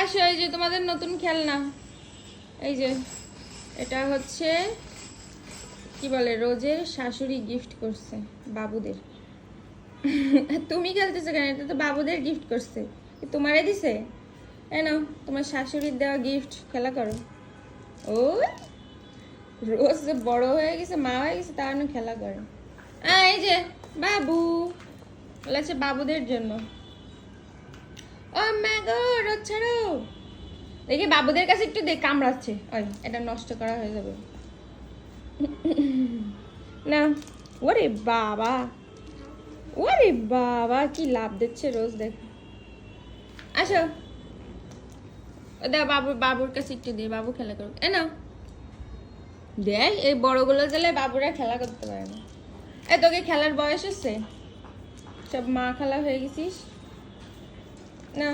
আসো, এই যে তোমাদের নতুন খেলনা। এই যে এটা হচ্ছে কি বলে, রোজের শাশুড়ি গিফট করছে বাবুদের। তুমি খেলতেছো কেন? এটা তো বাবুদের গিফট করছে। তোমারে দিছে? নাও তোমার শাশুড়ির দেওয়া গিফট, খেলা করো। ও রোজ যে বড় হয়ে গেছে, মা হয়ে গেছে, তার খেলা করে। এই যে বাবু, বলেছে বাবুদের জন্য। ও মা গো, রোজ ছাড়ো। দেখি বাবুদের কাছে একটু দেখ, কামড়াচ্ছে। ওই এটা নষ্ট করা হয়ে যাবে না। ওরে বাবা, ওরে বাবা, কি লাভ দিচ্ছে রোজ, দেখ। আসো, দেখ বাবুর কাছে একটু দে, বাবু খেলা করুক। নাও দেখ, এই বড়গুলো দিলে বাবুরা খেলা করতে পারে না। তোকে খেলার বয়স হচ্ছে, সব মা খেলা হয়ে গেছিস না।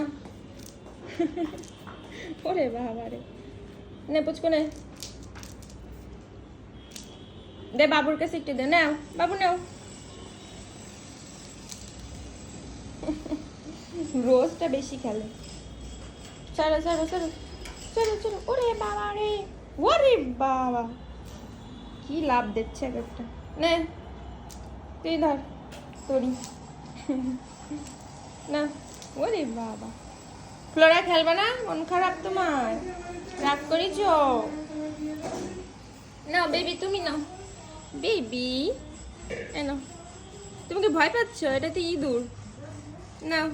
ওরে বাবা রে, নে পুচকো নে, দে বাবুর কাছে একটু দে। নাও বাবু, নাও। রোজটা বেশি খেলে। চলো চলো চলো চলো চলো। ওরে বাবা রে, ওরে বাবা, কি লাভ দিচ্ছে একটা। নে তুই ধর, তোরি না। ওরে বাবা, ফ্লোরা খেলবে না? মন খারাপ তোমার? রাগ করেছ? নাও বেবি, তুমি নাও বেবি। নাও, তুমি কি ভয় পাচ্ছ? এটা তো ইঁদুর। নাও।